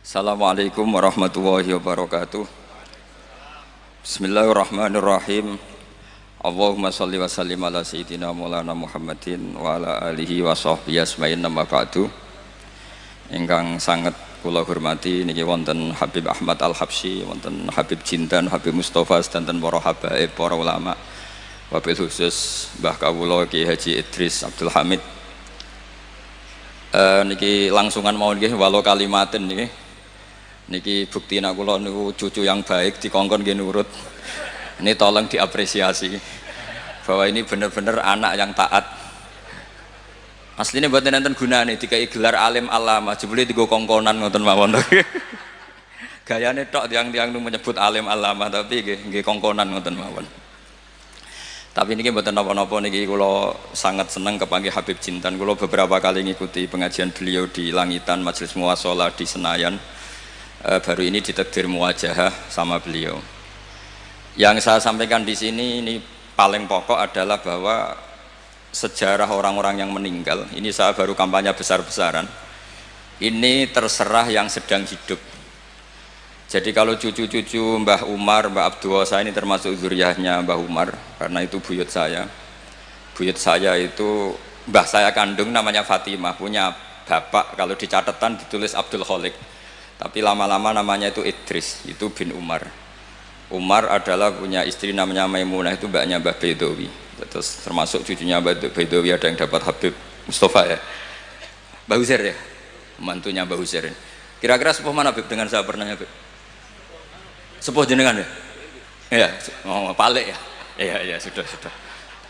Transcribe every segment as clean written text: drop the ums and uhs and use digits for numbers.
Assalamualaikum warahmatullahi wabarakatuh. Bismillahirrahmanirrahim. Allahumma sholli wa sallim ala sayyidina maulana Muhammadin wa ala alihi wa sahbihi asma'in nama ba'du. Ingkang sangat kula hormati niki wonten Habib Ahmad Al-Habsyi, wonten Habib Jindan, Habib Mustafa sedanten para habaib, para ulama. Wabil khusus Mbah Kawula Ki Haji Idris Abdul Hamid. Niki langsungan mau nggih walau kalimatin niki bukti nak kula niku cucu yang baik dikongkon nggih nurut. Ini tolong diapresiasi bahwa ini benar-benar anak yang taat. Aslinya buat nenten gunane dikai gelar alim alama jebule digo kongkonan ngoten mawon. Gayane tok tiang-tiang nu menyebut alim alama tapi nggih kongkonan ngoten mawon. Tapi ini mboten napa-napa niki kula sangat senang kepanggih Habib Jindan. Kula beberapa kali ngikuti pengajian beliau di Langitan Majelis Muwasalah di Senayan. Baru ini ditakdir muwajahah sama beliau. Yang saya sampaikan di sini ini paling pokok adalah bahwa sejarah orang-orang yang meninggal ini saya baru kampanye besar-besaran. Ini terserah yang sedang hidup. Jadi kalau cucu-cucu Mbah Umar, Mbah Abdul saya ini termasuk zuriyahnya Mbah Umar karena itu buyut saya. Buyut saya itu mbah saya kandung namanya Fatimah, punya bapak kalau di catatan ditulis Abdul Kholik. Tapi lama-lama namanya itu Idris, itu bin Umar. Umar adalah punya istri namanya Maimunah, itu mbaknya Mbah Bedowi. Terus termasuk cucunya Mbah Bedowi ada yang dapat Habib Mustafa ya. Mbah Husair ya, mantunya Mbah Husair. Kira-kira sepuh mana Habib dengan saya pernah Habib? Sepuh jenengan ya? Iya, oh, Palik ya? Iya, sudah.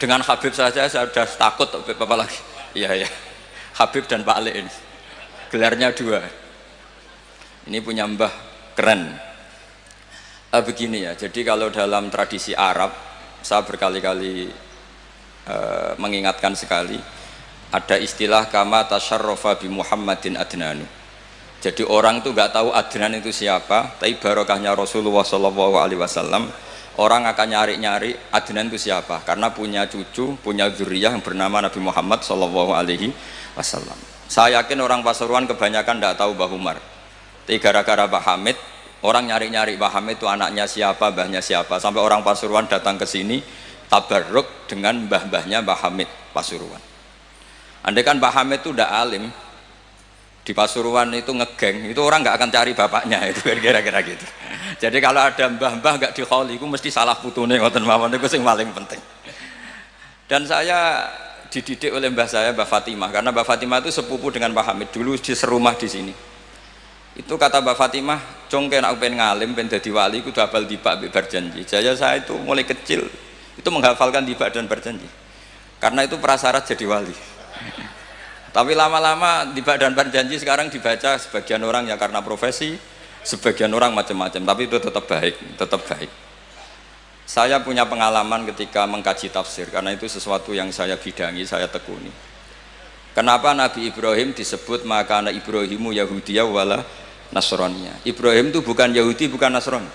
Dengan Habib saja saya sudah takut, apa lagi? Iya, Habib dan Palik ini. Gelarnya dua. Ini punya mbah keren. Begini ya, jadi kalau dalam tradisi Arab, saya berkali-kali mengingatkan sekali, ada istilah kama tasyarrafa bi Muhammadin adnanu. Jadi orang itu nggak tahu Adnan itu siapa, tapi barokahnya Rasulullah SAW, orang akan nyari-nyari Adnan itu siapa, karena punya cucu, punya zuriyah yang bernama Nabi Muhammad SAW. Saya yakin orang Pasuruan kebanyakan nggak tahu Mbah Umar, tapi gara-gara Mbah Hamid, orang nyari-nyari Mbah Hamid itu anaknya siapa, mbahnya siapa, sampai orang Pasuruan datang ke sini tabarruk dengan mbah-mbahnya Mbah Hamid Pasuruan. Andai kan Mbah Hamid itu udah alim di Pasuruan itu ngegeng, itu orang nggak akan cari bapaknya, itu kira-kira gitu. Jadi kalau ada mbah-mbah nggak dikholi, itu mesti salah putune ngoten mawon, itu yang paling penting. Dan saya dididik oleh mbah saya, Mbah Fatimah, karena Mbah Fatimah itu sepupu dengan Mbah Hamid, dulu di serumah di sini. Itu kata Mbah Fatimah, congke nak pengen ngalim, pengen jadi wali, itu hafal dibak berjanji. Jaya saya itu mulai kecil itu menghafalkan dibak dan berjanji, karena itu prasyarat jadi wali. Tapi lama-lama dibak dan berjanji sekarang dibaca sebagian orang ya karena profesi, sebagian orang macam-macam, tapi itu tetap baik. Saya punya pengalaman ketika mengkaji tafsir, karena itu sesuatu yang saya bidangi, saya tekuni. Kenapa Nabi Ibrahim disebut makana Ibrahimu Yahudiyah wala Nasraniyah? Ibrahim itu bukan Yahudi, bukan Nasrani.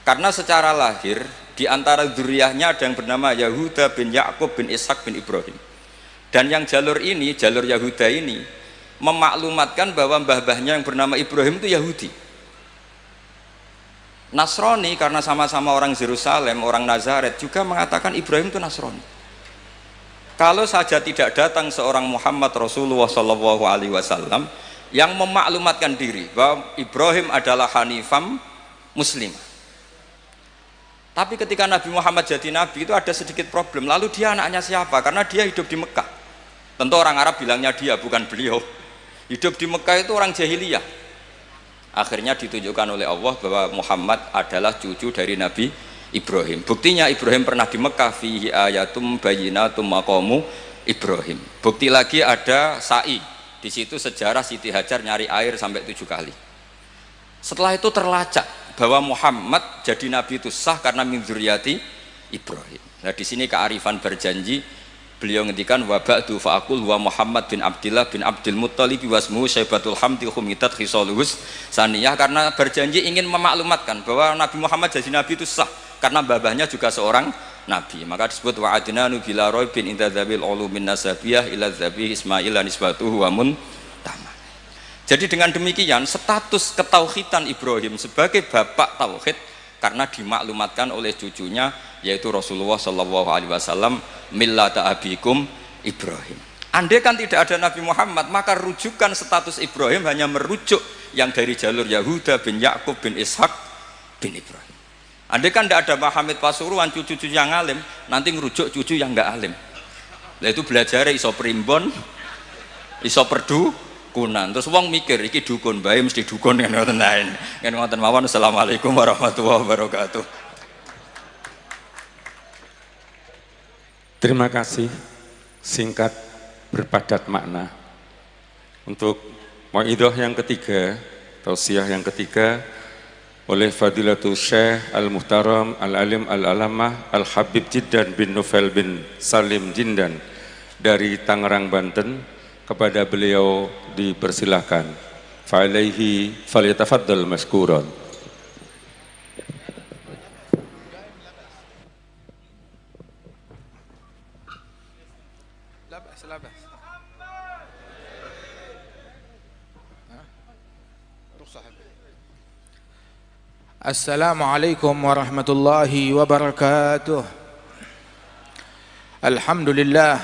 Karena secara lahir di antara dzurriyyahnya ada yang bernama Yahuda bin Yakub bin Ishak bin Ibrahim. Dan yang jalur ini, jalur Yahuda ini memaklumatkan bahwa mbah-mbahnya yang bernama Ibrahim itu Yahudi. Nasrani karena sama-sama orang Yerusalem, orang Nazaret juga mengatakan Ibrahim itu Nasrani. Kalau saja tidak datang seorang Muhammad Rasulullah SAW yang memaklumatkan diri bahwa Ibrahim adalah Hanifam Muslim. Tapi ketika Nabi Muhammad jadi Nabi itu ada sedikit problem. Lalu dia anaknya siapa? Karena dia hidup di Mekah. Tentu orang Arab bilangnya dia, bukan beliau. Hidup di Mekah itu orang jahiliyah. Akhirnya ditunjukkan oleh Allah bahwa Muhammad adalah cucu dari Nabi Ibrahim. Buktinya Ibrahim pernah di Mekah, fihi ayatum bayyinatum maqamu Ibrahim. Bukti lagi ada sa'i. Di situ sejarah Siti Hajar nyari air sampai 7 kali. Setelah itu terlacak bahwa Muhammad jadi nabi itu sah karena min dzurriyyati Ibrahim. Nah di sini kearifan berjanji, beliau ngendikan wa ba'du fa'aqul wa Muhammad bin Abdillah bin Abdul Muttalib wasmuhu Syaibatul Hamdi khumitat khisaluhus saniyah, karena berjanji ingin memaklumatkan bahwa Nabi Muhammad jadi nabi itu sah karena babahnya juga seorang nabi. Maka disebut wa adnanu bila raibin inda dzabil ulumin nasabiyah ila dzabih Ismail nisbatuhu wa muntama. Jadi dengan demikian status ketauhidan Ibrahim sebagai bapak tauhid karena dimaklumatkan oleh cucunya yaitu Rasulullah Shallallahu Alaihi Wasallam millata abikum Ibrahim. Andai kan tidak ada Nabi Muhammad, maka rujukan status Ibrahim hanya merujuk yang dari jalur Yahuda bin Yakub bin Ishak bin Ibrahim. Andai kan tidak ada Muhammad Pasuruan, cucu-cucu yang alim, nanti merujuk cucu yang enggak alim. Lah itu belajar iso primbon, iso perdu kunan. Terus wong mikir iki dukun bae mesti dukun kan ngoten lain. Kan ngoten mawon. Assalamualaikum warahmatullahi wabarakatuh. Terima kasih, singkat berpadat makna. Untuk mauidhah yang ketiga, tausiah yang ketiga oleh Fadilatul Syekh Al-Muhtaram Al-Alim Al-Alamah Al-Habib Jiddan bin Nufail bin Salim Jindan dari Tangerang, Banten, kepada beliau dipersilahkan. Fa'alaihi falyatafaddal mashkuran. Assalamualaikum warahmatullahi wabarakatuh. Alhamdulillah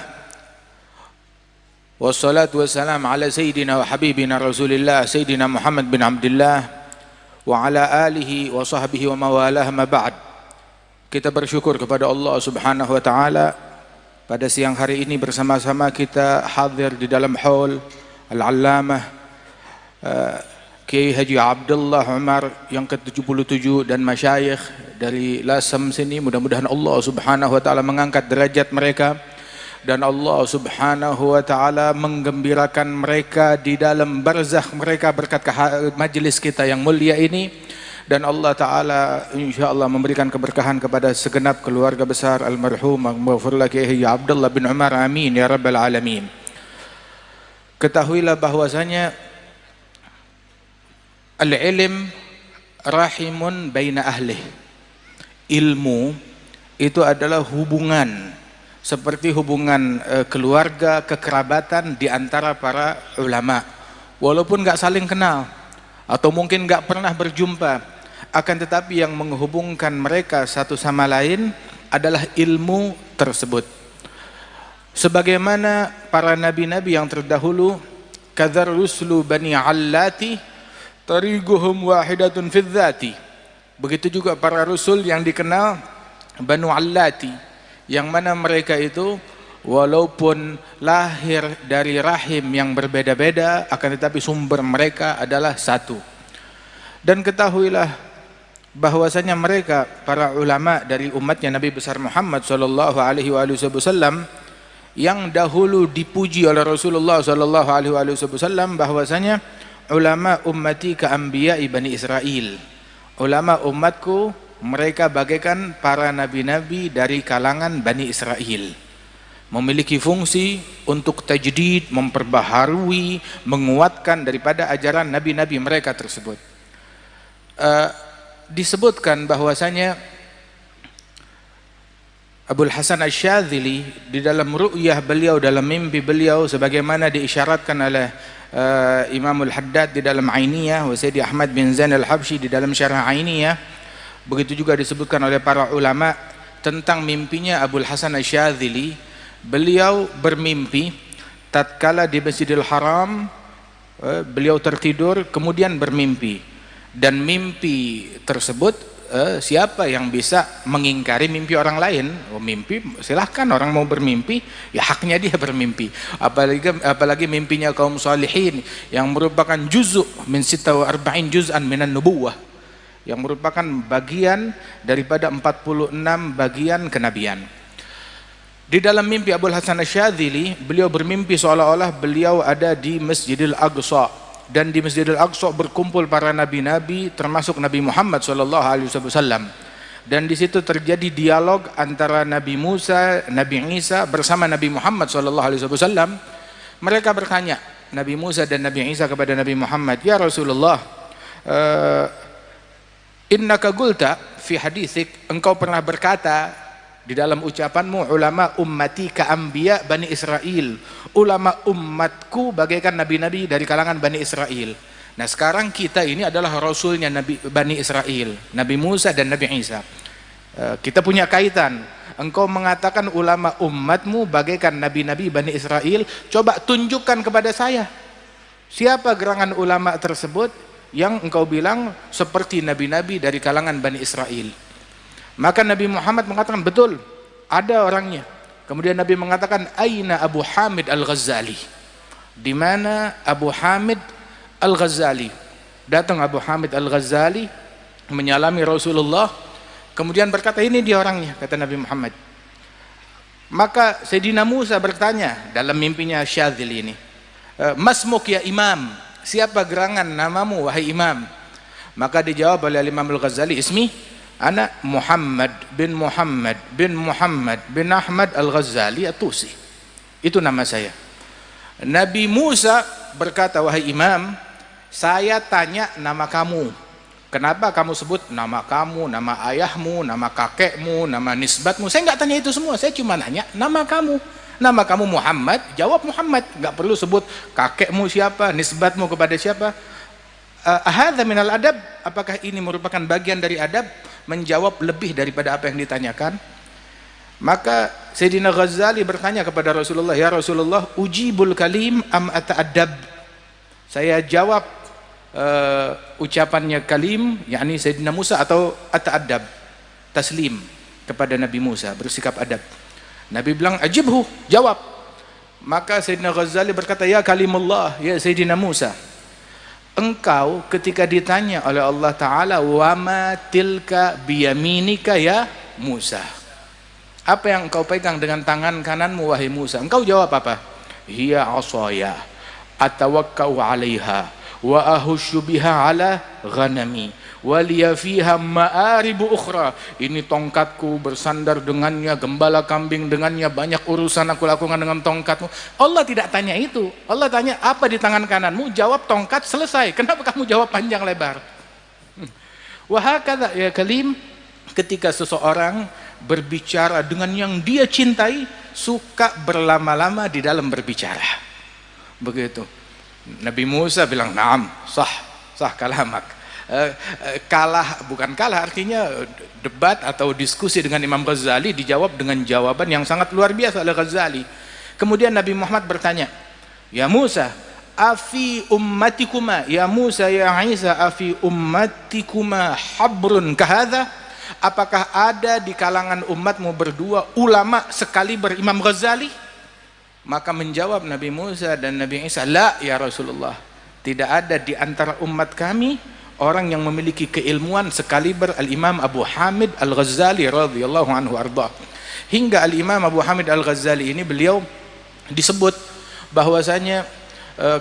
wassalatu wassalam ala sayyidina wa habibina rasulillah sayyidina Muhammad bin Abdullah wa ala alihi wa sahbihi wa mawalah ma ba'd. Kita bersyukur kepada Allah subhanahu wa ta'ala pada siang hari ini bersama-sama kita hadir di dalam haul Al-Allamah Kiai Haji Abdullah Umar yang ke-77 dan masyayikh dari Lasem sini. Mudah-mudahan Allah subhanahu wa ta'ala mengangkat derajat mereka dan Allah subhanahu wa ta'ala menggembirakan mereka di dalam barzakh mereka berkat majelis kita yang mulia ini, dan Allah ta'ala insyaAllah memberikan keberkahan kepada segenap keluarga besar almarhum maghfurlah Kiai Haji Abdullah bin Umar, amin ya rabbal alamin. Ketahuilah bahwasanya al-ilm rahimun baina ahlih. Ilmu itu adalah hubungan seperti hubungan keluarga, kekerabatan di antara para ulama. Walaupun nggak saling kenal atau mungkin nggak pernah berjumpa, akan tetapi yang menghubungkan mereka satu sama lain adalah ilmu tersebut. Sebagaimana para nabi-nabi yang terdahulu, kadzar rusulu bani allati tariquhum wahidatun fil dzati. Begitu juga para rasul yang dikenal Banu Allati, yang mana mereka itu walaupun lahir dari rahim yang berbeda-beda akan tetapi sumber mereka adalah satu. Dan ketahuilah bahwasanya mereka para ulama dari umatnya Nabi besar Muhammad sallallahu alaihi wasallam yang dahulu dipuji oleh Rasulullah sallallahu alaihi wasallam bahwasanya ulama ummati ka anbiya'i Bani Israel. Ulama umatku mereka bagaikan para nabi-nabi dari kalangan Bani Israel, memiliki fungsi untuk tajdid, memperbaharui, menguatkan daripada ajaran nabi-nabi mereka tersebut. Disebutkan bahwasanya Abul Hasan Asy-Syadzili di dalam ru'yah beliau, dalam mimpi beliau, sebagaimana diisyaratkan oleh Imamul Haddad di dalam Ainiyah, wa Sayyidi Ahmad bin Zain al-Habsyi di dalam syarah Ainiyah. Begitu juga disebutkan oleh para ulama tentang mimpinya Abul Hasan Asy-Syadzili. Beliau bermimpi tatkala di Masjidil Haram, beliau tertidur kemudian bermimpi, dan mimpi tersebut siapa yang bisa mengingkari mimpi orang lain? Mimpi silahkan, orang mau bermimpi ya haknya dia bermimpi, apalagi mimpinya kaum salihin yang merupakan juz'u min 46 juz'an minan nubuwah, yang merupakan bagian daripada 46 bagian kenabian. Di dalam mimpi Abul Hasan Asy-Syadzili, beliau bermimpi seolah-olah beliau ada di Masjidil Aqsa, dan di Masjidil Aqsa berkumpul para nabi-nabi termasuk Nabi Muhammad SAW, dan di situ terjadi dialog antara Nabi Musa, Nabi Isa bersama Nabi Muhammad SAW. Mereka bertanya, Nabi Musa dan Nabi Isa kepada Nabi Muhammad, ya Rasulullah, innaka qulta fi haditsik, engkau pernah berkata di dalam ucapanmu, ulama ummati ka anbiya Bani Israel, ulama umatku bagaikan nabi-nabi dari kalangan Bani Israel. Nah sekarang kita ini adalah rasulnya Nabi Bani Israel, Nabi Musa dan Nabi Isa. Kita punya kaitan. Engkau mengatakan ulama umatmu bagaikan nabi-nabi Bani Israel, coba tunjukkan kepada saya siapa gerangan ulama tersebut yang engkau bilang seperti nabi-nabi dari kalangan Bani Israel. Maka Nabi Muhammad mengatakan, betul, ada orangnya. Kemudian Nabi mengatakan, aina Abu Hamid Al-Ghazali, di mana Abu Hamid Al-Ghazali? Datang Abu Hamid Al-Ghazali menyalami Rasulullah, kemudian berkata, ini dia orangnya, kata Nabi Muhammad. Maka Sayyidina Musa bertanya dalam mimpinya Syadzili ini, masmuk ya imam, siapa gerangan namamu wahai imam? Maka dijawab oleh Imam Al-Ghazali, ismi ana Muhammad bin Muhammad bin Muhammad bin Ahmad Al-Ghazali At-Tusi, itu nama saya. Nabi Musa berkata, wahai imam, saya tanya nama kamu, kenapa kamu sebut nama kamu, nama ayahmu, nama kakekmu, nama nisbatmu? Saya nggak tanya itu semua, saya cuma nanya nama kamu. Nama kamu Muhammad, jawab Muhammad, nggak perlu sebut kakekmu siapa, nisbatmu kepada siapa. Ahadza minal adab, apakah ini merupakan bagian dari adab, menjawab lebih daripada apa yang ditanyakan? Maka Sayyidina Ghazali bertanya kepada Rasulullah, ya Rasulullah, ujibul kalim am ata'adab? Saya jawab ucapannya kalim, yakni Sayyidina Musa, atau ata'adab, taslim kepada Nabi Musa, bersikap adab. Nabi bilang, ajibhu, jawab. Maka Sayyidina Ghazali berkata, ya kalimullah, ya Sayyidina Musa, engkau ketika ditanya oleh Allah Ta'ala, wama tilka biyaminika ya Musa, apa yang engkau pegang dengan tangan kananmu wahai Musa? Engkau jawab apa? Hiya asaya atawakkau alaiha wa ahusyu biha ala ghanami waliya fiha ma'aribu ukhra. Ini tongkatku, bersandar dengannya, gembala kambing dengannya, banyak urusan aku lakukan dengan tongkatmu. Allah tidak tanya itu. Allah tanya, apa di tangan kananmu? Jawab tongkat, selesai. Kenapa kamu jawab panjang lebar? Wahakadha ya kalim, ketika seseorang berbicara dengan yang dia cintai, suka berlama-lama di dalam berbicara. Begitu. Nabi Musa bilang, naam, sah kalamak. Kalah, bukan kalah, artinya debat atau diskusi dengan Imam Ghazali, dijawab dengan jawaban yang sangat luar biasa oleh Ghazali. Kemudian Nabi Muhammad bertanya, ya Musa, afi ummatikuma, ya Musa ya Isa, afi ummatikuma habrun kahadha? Apakah ada di kalangan umatmu berdua ulama sekali berimam Ghazali? Maka menjawab Nabi Musa dan Nabi Isa, la ya Rasulullah, tidak ada di antara umat kami orang yang memiliki keilmuan sekaliber Al-Imam Abu Hamid Al-Ghazali radhiyallahu anhu arda. Hingga Al-Imam Abu Hamid Al-Ghazali ini beliau disebut bahwasanya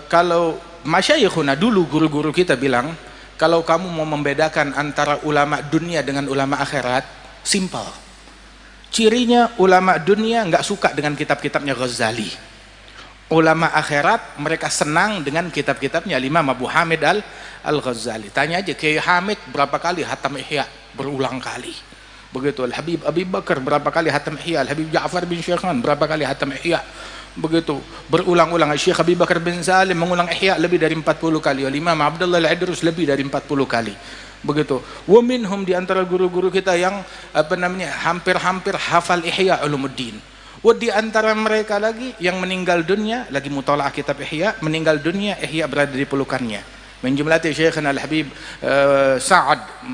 kalau masyayikhuna dulu, guru-guru kita bilang, kalau kamu mau membedakan antara ulama dunia dengan ulama akhirat, simple. Cirinya ulama dunia nggak suka dengan kitab-kitabnya Ghazali. Ulama akhirat mereka senang dengan kitab-kitabnya Imam Abu Hamid Al-Ghazali. Tanya aja Kiai Hamid berapa kali hatam Ihya, berulang kali. Begitu Al-Habib Abi Bakar berapa kali hatam Ihya, Al-Habib Ja'far bin Syekhan berapa kali hatam Ihya. Begitu berulang-ulang. Syekh Abi Bakar bin Salim mengulang Ihya lebih dari 40 kali. Imam Abdullah Al-Idrus lebih dari 40 kali. Begitu. Wa minhum, di antara guru-guru kita yang hampir-hampir hafal Ihya Ulumuddin. Di antara mereka lagi yang meninggal dunia, lagi mutalaah kitab Ihya, meninggal dunia, Ihya berada di pelukannya. Min jumlati Syekhana Al-Habib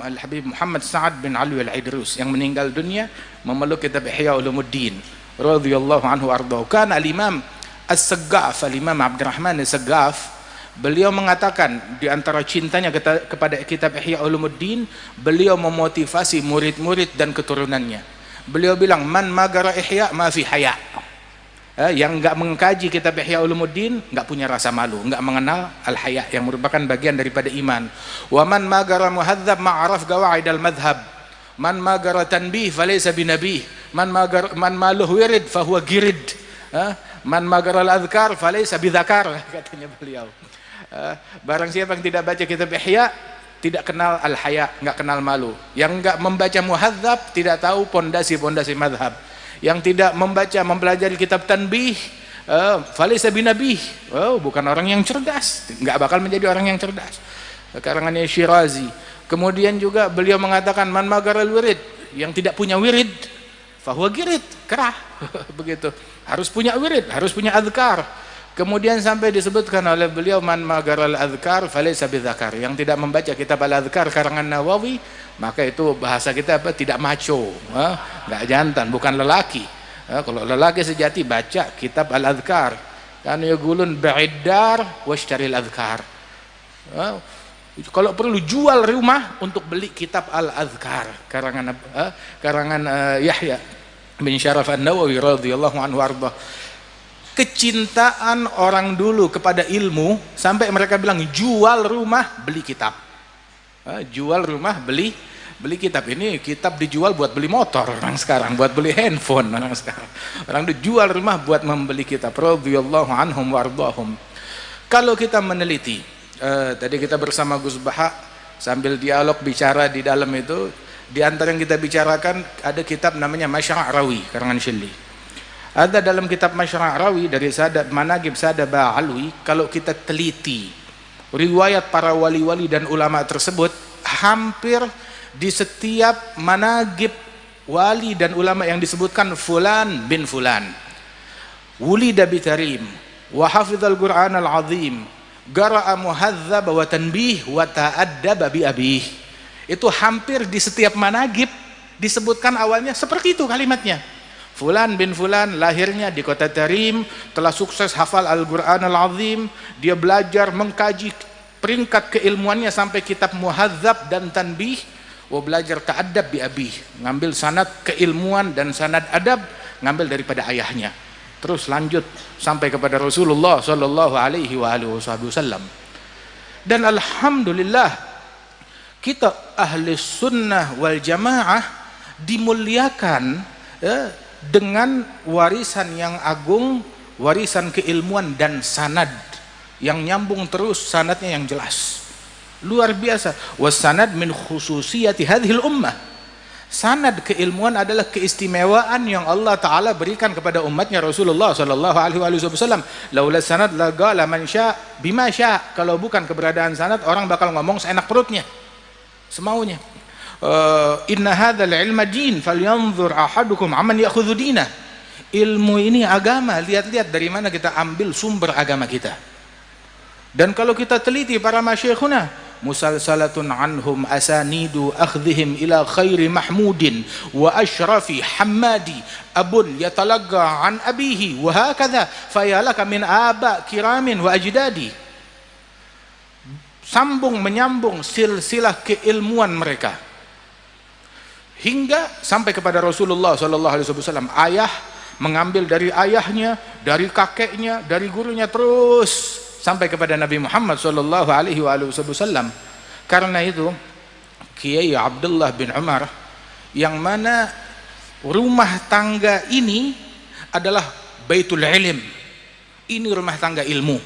Al-Habib Muhammad Sa'ad bin Ali Al-Idrus yang meninggal dunia memeluk kitab Ihya Ulumuddin radhiyallahu anhu ardhahu. Kan Al-Imam As-Saggaf, Al-Imam Abdurrahman As-Saggaf, beliau mengatakan di antara cintanya kepada kitab Ihya Ulumuddin, beliau memotivasi murid-murid dan keturunannya. Beliau bilang, man magara Ihya ma fi haya. Yang enggak mengkaji kitab Ihya Ulumuddin enggak punya rasa malu, enggak mengenal al-haya yang merupakan bagian daripada iman. Wa man magara muhadzab ma'araf qawaid al-madhhab. Man magara tanbih falaysa binabih. Man maluh wirid fahuwa girid. Man magara al-adhkar falaysa bidhakar, katanya beliau. Barang siapa yang tidak baca kitab Ihya, tidak kenal al-haya, nggak kenal malu. Yang nggak membaca muhadzab tidak tahu pondasi-pondasi madhab. Yang tidak mempelajari kitab tanbih, falaysa binabih, bukan orang yang cerdas, nggak bakal menjadi orang yang cerdas. Karangannya Syirazi. Kemudian juga beliau mengatakan man magaral wirid, yang tidak punya wirid fahuwa girid, kerah. Begitu, harus punya wirid, harus punya azkar. Kemudian sampai disebutkan oleh beliau man magaral azkar falaysa bidzakar, yang tidak membaca kitab al-azkar karangan Nawawi, maka itu bahasa kita apa, tidak maco, nggak jantan, bukan lelaki. Kalau lelaki sejati baca kitab al-azkar, kan yaqulun ba'iddar washtaril azkar. Kalau perlu jual rumah untuk beli kitab al-azkar karangan Yahya bin Syaraf an-Nawawi radhiyallahu anhu arba. Kecintaan orang dulu kepada ilmu sampai mereka bilang jual rumah beli kitab. Jual rumah beli kitab. Ini kitab dijual buat beli motor orang sekarang, buat beli handphone orang sekarang. Orang dijual rumah buat membeli kitab radhiyallahu anhum wardahum. Kalau kita meneliti, tadi kita bersama Gus Baha sambil dialog bicara di dalam itu, di antara yang kita bicarakan ada kitab namanya Masyra' Rawi karangan Syilli. Ada dalam kitab Masyra' Rawi dari Manaqib Sada Ba'alwi, kalau kita teliti riwayat para wali-wali dan ulama tersebut, hampir di setiap manaqib wali dan ulama yang disebutkan fulan bin fulan wulida bitarim wa hafizal Qur'an al-azim qara'a muhadzab wa tanbih wa ta'addaba bi abih. Itu hampir di setiap manaqib disebutkan awalnya seperti itu kalimatnya. Fulan bin fulan lahirnya di kota Tarim, telah sukses hafal Al-Qur'an al-azim, dia belajar mengkaji peringkat keilmuannya sampai kitab muhadzab dan tanbih, belajar ta'addab bi abih, ngambil sanad keilmuan dan sanad adab ngambil daripada ayahnya. Terus lanjut sampai kepada Rasulullah sallallahu alaihi wasallam. Dan alhamdulillah kita ahli sunnah wal jamaah dimuliakan dengan warisan yang agung, warisan keilmuan dan sanad yang nyambung terus, sanadnya yang jelas. Luar biasa. Wasanad min khususiyati hadhil ummah. Sanad keilmuan adalah keistimewaan yang Allah Ta'ala berikan kepada umatnya Rasulullah Sallallahu Alaihi Wasallam. Laula sanad laqala man sya' bima sya'. Kalau bukan keberadaan sanad, orang bakal ngomong seenak perutnya, semaunya. Inna hadzal ilma din falyanzur ahadukum amman ya'khudhu dinah. Ilmu ini agama, lihat-lihat dari mana kita ambil sumber agama kita. Dan kalau kita teliti para masyayikhuna, musalsalatun anhum asanidu akhdhihim ila khairi mahmudin wa ashrafi hammadi abun yatalagga an abihi wa hakadha fayalaka min aba kiramin wa ajdadi. Sambung menyambung silsilah keilmuan mereka hingga sampai kepada Rasulullah sallallahu alaihi wasallam. Ayah mengambil dari ayahnya, dari kakeknya, dari gurunya, terus sampai kepada Nabi Muhammad sallallahu alaihi wasallam. Karena itu Kiai Abdullah bin Umar, yang mana rumah tangga ini adalah baitul ilm, ini rumah tangga ilmu,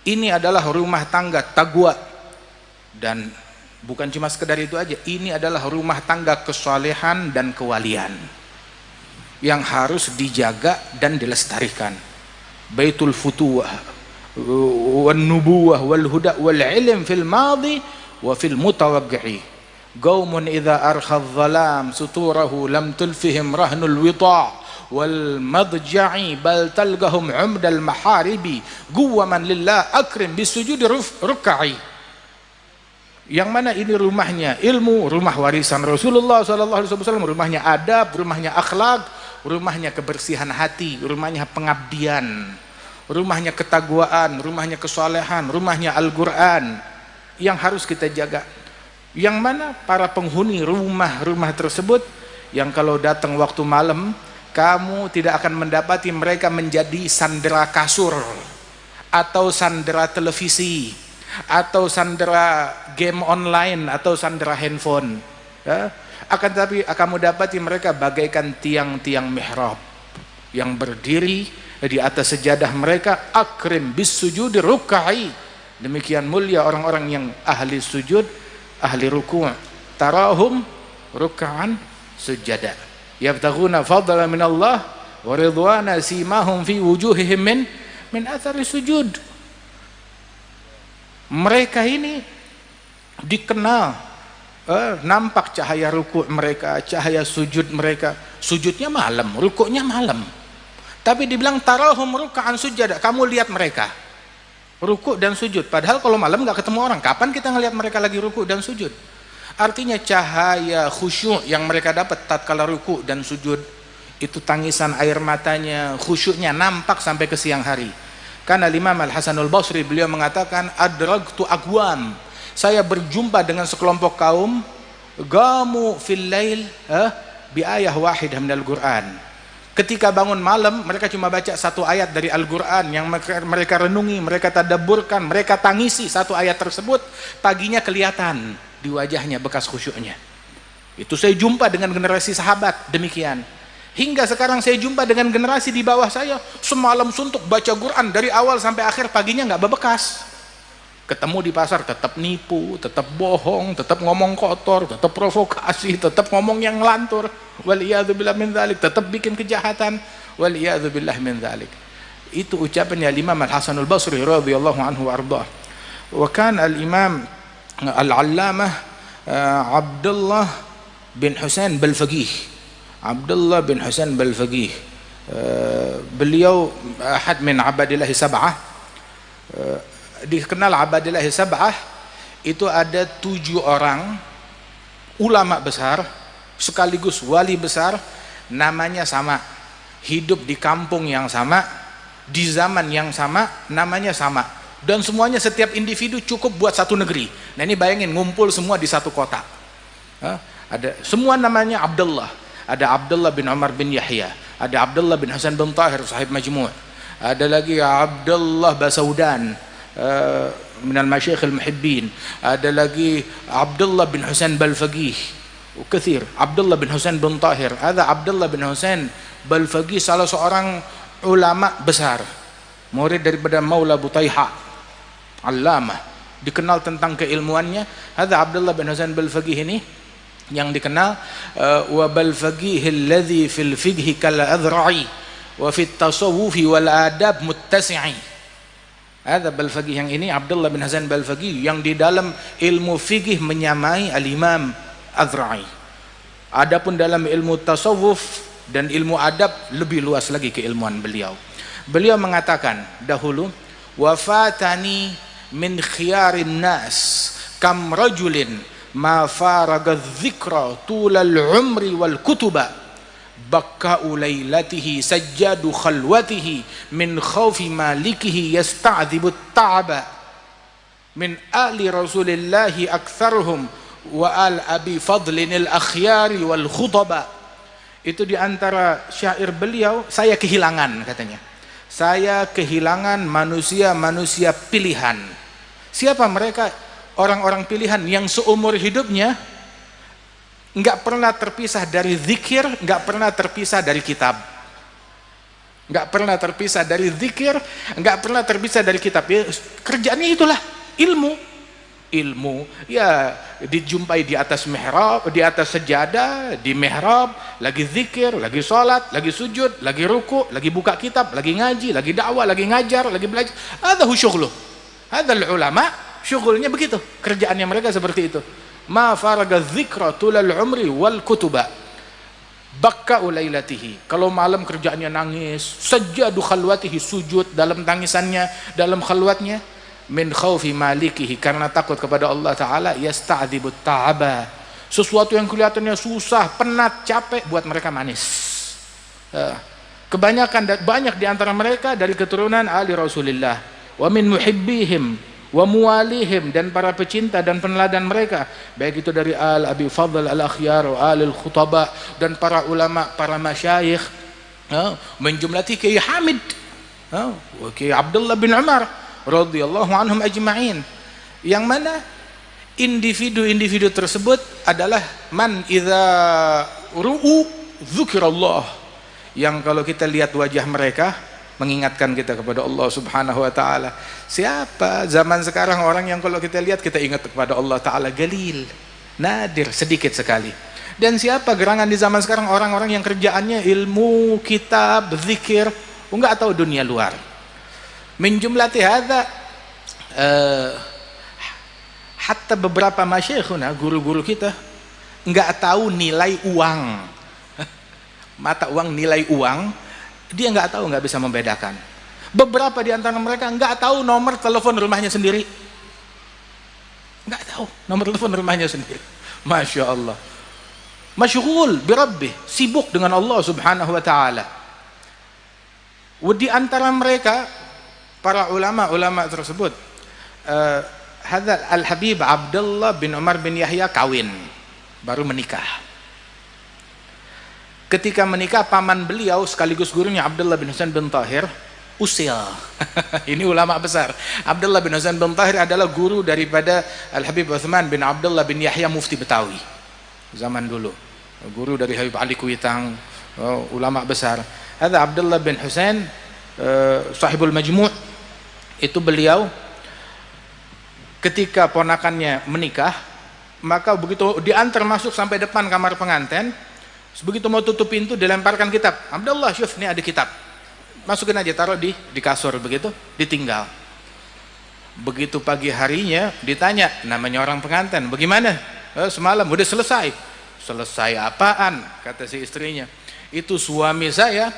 ini adalah rumah tangga taqwa, dan bukan cuma sekedar itu aja, ini adalah rumah tangga kesalehan dan kewalian yang harus dijaga dan dilestarikan. Baitul futuwah wan nubuwah wal huda wal ilm fil madi wa fil mutawaqqi'i. Qaumun idza arkha adh-dhalam suturahu lam tulfihim rahnul wita' wal madja'i bal talgahum 'umdal maharibi quwwaman lillah akrim bisujudi ruk'i. Yang mana ini rumahnya ilmu, rumah warisan Rasulullah SAW, rumahnya adab, rumahnya akhlak, rumahnya kebersihan hati, rumahnya pengabdian, rumahnya ketagwaan, rumahnya kesalehan, rumahnya Al-Quran yang harus kita jaga. Yang mana para penghuni rumah-rumah tersebut, yang kalau datang waktu malam, kamu tidak akan mendapati mereka menjadi sandera kasur atau sandera televisi atau sandera game online atau sandera handphone, akan tetapi kamu dapati mereka bagaikan tiang-tiang mihrab yang berdiri di atas sejadah mereka, akrim bis sujudi ruk'i. Demikian mulia orang-orang yang ahli sujud ahli ruku', tarahum ruk'an sujada yabtaghuna fadlan min Allah wa ridwana simahum fi wujuhihim min athari sujud. Mereka ini dikenal nampak cahaya ruku' mereka, cahaya sujud mereka. Sujudnya malam, rukuknya malam, tapi dibilang tarahum ruk'an sujada, kamu lihat mereka rukuk dan sujud. Padahal kalau malam nggak ketemu orang, kapan kita ngelihat mereka lagi rukuk dan sujud? Artinya cahaya khusyuk yang mereka dapat tatkala rukuk dan sujud itu, tangisan air matanya, khusyuknya nampak sampai ke siang hari. Karena Imam Al-Hasanul Basri beliau mengatakan, adragtu aqwam, saya berjumpa dengan sekelompok kaum, gamu fil lail bi ayah wahidah minal Qur'an. Ketika bangun malam, mereka cuma baca satu ayat dari Al-Quran yang mereka renungi, mereka tadabburkan, mereka tangisi satu ayat tersebut. Paginya kelihatan di wajahnya bekas khusyuknya. Itu saya jumpa dengan generasi sahabat demikian. Hingga sekarang saya jumpa dengan generasi di bawah saya, semalam suntuk baca Quran dari awal sampai akhir, paginya nggak bebekas. Ketemu di pasar tetap nipu, tetap bohong, tetap ngomong kotor, tetap provokasi, tetap ngomong yang ngelantur, waliyadzubillah min dzalik, tetap bikin kejahatan, waliyadzubillah min dzalik. Itu ucapannya Imam Al-Hasanul Basri radhiyallahu anhu wa ardhah. Wa kana al-Imam Al-Allamah Abdullah bin Husain Balfaqih. Abdullah bin Husain Balfaqih, beliau ahad min abadillah sab'ah. Dikenal abadillah sab'ah itu ada 7 orang ulama besar sekaligus wali besar, namanya sama, hidup di kampung yang sama, di zaman yang sama, namanya sama, dan semuanya setiap individu cukup buat satu negeri. Nah ini bayangin, ngumpul semua di satu kota. Ada semua namanya Abdullah, ada Abdullah bin Umar bin Yahya, ada Abdullah bin Hasan bin Tahir sahib Majmu', ada lagi Abdullah Basaudan minal masyaikh al-muhibbin, ada lagi Abdullah bin Husain Balfaqih, kathir, Abdullah bin Husain bin Tahir. Ada Abdullah bin Husain Balfaqih salah seorang ulama besar, murid daripada Maula Butaiha, allamah, dikenal tentang keilmuannya. Ada Abdullah bin Husain Balfaqih ini yang dikenal wa Balfaqih alladhi fil fiqhi kal adhra'i wa fit tasawufi wal adab muttasi'i. Ada Balfaqih yang ini, Abdullah bin Hasan Balfaqih, yang di dalam ilmu fikih menyamai Al-Imam Adhra'i. Adapun dalam ilmu tasawuf dan ilmu adab lebih luas lagi keilmuan beliau. Beliau mengatakan dahulu, wafatani min khiyarin nas kam rajulin ma faraga dzikra tulal umri wal kutuba bakka'u lailatihi sajjadu khalwatihi min khawfi malikihi yasta'dhibu ta'aba min ali rasulillahi aktsaruhum wa al abi fadlin al akhyari wal khutaba. Itu diantara syair beliau, saya kehilangan, katanya, saya kehilangan manusia-manusia pilihan. Siapa mereka? Orang-orang pilihan yang seumur hidupnya nggak pernah terpisah dari zikir, nggak pernah terpisah dari kitab, nggak pernah terpisah dari zikir, nggak pernah terpisah dari kitab. Ya, kerjaannya itulah ilmu ya, dijumpai di atas mihrab, di atas sejadah, di mihrab, lagi zikir, lagi sholat, lagi sujud, lagi ruku, lagi buka kitab, lagi ngaji, lagi dakwah, lagi ngajar, lagi belajar. Ada syughluh, ada ulama syughulnya begitu, kerjaannya mereka seperti itu. Ma faraga dzikra tulal umri wal kutuba bakka ulailatihi. Kalau malam kerjaannya nangis, sajjadu khalwatihi, sujud dalam tangisannya, dalam khalwatnya, min khaufi malikihi, karena takut kepada Allah Ta'ala, yasta'dzibut ta'aba, sesuatu yang kelihatannya susah, penat, capek, buat mereka manis. Kebanyakan, banyak di antara mereka dari keturunan ali Rasulullah, wa min muhibbihim wa muwalihim, dan para pecinta dan peneladan mereka, baik itu dari al abi fadl al akhyar wa al khutaba, dan para ulama, para masyayikh, menjumlati Kiai Hamid, Kiai Abdullah bin Umar radhiyallahu anhum ajma'in, yang mana individu-individu tersebut adalah man idza ru'u dzikrallah, yang kalau kita lihat wajah mereka, mengingatkan kita kepada Allah Subhanahu wa taala. Siapa zaman sekarang orang yang kalau kita lihat kita ingat kepada Allah taala? Galil, nadir, sedikit sekali. Dan siapa gerangan di zaman sekarang orang-orang yang kerjaannya ilmu, kitab, zikir, enggak tahu dunia luar. Min jumlati hadza hatta beberapa masyayikhuna, guru-guru kita enggak tahu nilai uang. Mata uang, nilai uang dia nggak tahu, nggak bisa membedakan. Beberapa di antara mereka nggak tahu nomor telepon rumahnya sendiri, nggak tahu nomor telepon rumahnya sendiri. Masya Allah, masyghul birabbih, sibuk dengan Allah Subhanahu wa taala. Di antara mereka para ulama tersebut, hadza Al-Habib Abdullah bin Umar bin Yahya kawin, baru menikah. Ketika menikah, paman beliau sekaligus gurunya Abdullah bin Husain bin Tahir usil. Ini ulama besar. Abdullah bin Husain bin Tahir adalah guru daripada Al-Habib Uthman bin Abdullah bin Yahya mufti Betawi zaman dulu, guru dari Habib Ali Kuitang, ulama besar. Ada Abdullah bin Husain sahibul majmu', itu beliau ketika ponakannya menikah, maka begitu diantar masuk sampai depan kamar pengantin, begitu mau tutup pintu dilemparkan kitab. Abdullah, syuf, ini ada kitab, masukin aja, taruh di kasur, begitu ditinggal. Begitu pagi harinya ditanya, namanya orang pengantin, bagaimana? Semalam udah selesai. Selesai apaan? Kata si istrinya, itu suami saya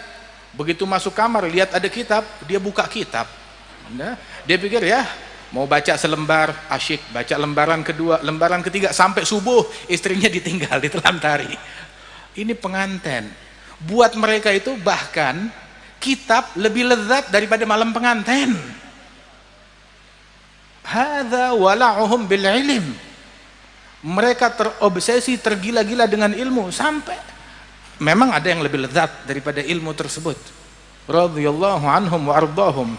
begitu masuk kamar lihat ada kitab, dia buka kitab. Nah, dia pikir ya mau baca selembar, asyik, baca lembaran kedua, lembaran ketiga, sampai subuh istrinya ditinggal, diterlantari. Ini pengantin. Buat mereka itu bahkan kitab lebih lezat daripada malam pengantin. Hadza wala'uhum bil ilm. Mereka terobsesi, tergila-gila dengan ilmu, sampai memang ada yang lebih lezat daripada ilmu tersebut. Radhiyallahu anhum wa ardahum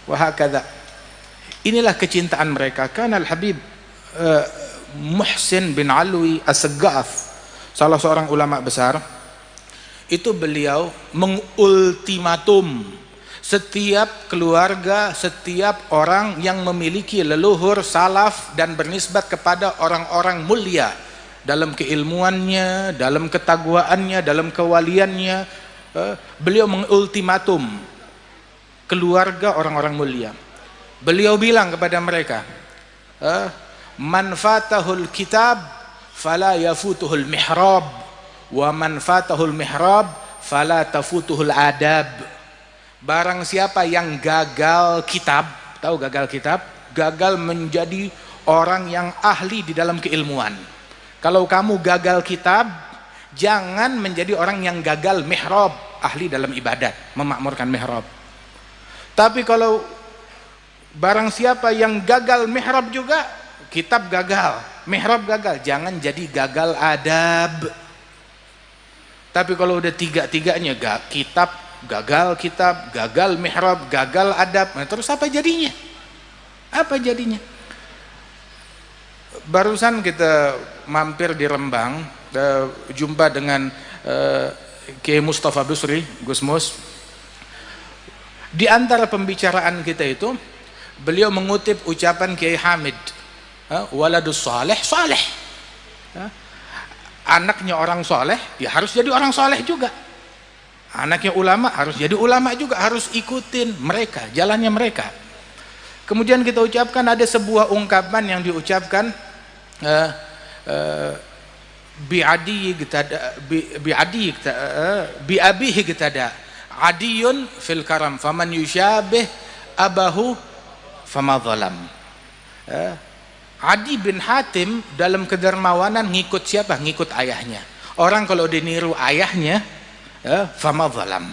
wa hakadha. Inilah kecintaan mereka. Kana Al-Habib Muhsin bin Alwi As-Saggaf, salah seorang ulama besar, itu beliau mengultimatum setiap keluarga, setiap orang yang memiliki leluhur salaf dan bernisbat kepada orang-orang mulia dalam keilmuannya, dalam ketagwaannya, dalam kewaliannya. Beliau mengultimatum keluarga orang-orang mulia. Beliau bilang kepada mereka, man fatahul kitab fala yafutuhul mihrab, wa man fatahul mihrab fala tafutuhul adab. Barang siapa yang gagal kitab, tahu gagal kitab? Gagal menjadi orang yang ahli di dalam keilmuan. Kalau kamu gagal kitab, jangan menjadi orang yang gagal mihrab, ahli dalam ibadat, memakmurkan mihrab. Tapi kalau barang siapa yang gagal mihrab juga, kitab gagal, mihrab gagal, jangan jadi gagal adab. Tapi kalau udah tiga-tiganya, kitab gagal, kitab gagal, mihrab gagal, adab, nah terus apa jadinya? Apa jadinya? Barusan kita mampir di Rembang, jumpa dengan Kiai Mustafa Busri, Gus Mus. Di antara pembicaraan kita itu, beliau mengutip ucapan Kiai Hamid, waladus saleh saleh. Anaknya orang soleh, ya harus jadi orang soleh juga. Anaknya ulama harus jadi ulama juga, harus ikutin mereka, jalannya mereka. Kemudian kita ucapkan, ada sebuah ungkapan yang diucapkan bi'adi bi'abihi gitada adiyun fil karam faman yushabih abahu fama zalam. Adi bin Hatim dalam kedermawanan ngikut siapa? Ngikut ayahnya. Orang kalau diniru ayahnya, fama zalam,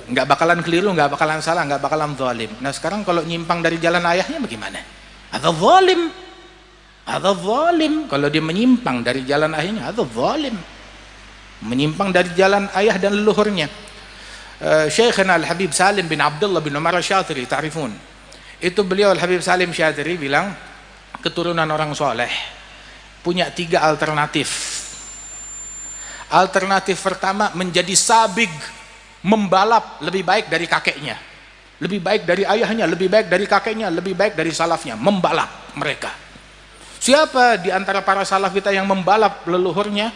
nggak bakalan keliru, nggak bakalan salah, nggak bakalan zalim. Nah sekarang kalau nyimpang dari jalan ayahnya bagaimana? Atau zalim, atau zalim. Kalau dia menyimpang dari jalan ayahnya, atau zalim, menyimpang dari jalan ayah dan leluhurnya. Syekhana Al-Habib Salim bin Abdullah bin Umar Syatiri, ta'rifun, itu beliau Al-Habib Salim Syatiri bilang, keturunan orang soleh punya 3 alternatif. Alternatif pertama, menjadi sabig, membalap lebih baik dari kakeknya, lebih baik dari ayahnya, lebih baik dari kakeknya, lebih baik dari salafnya, membalap mereka. Siapa di antara para salaf kita yang membalap leluhurnya?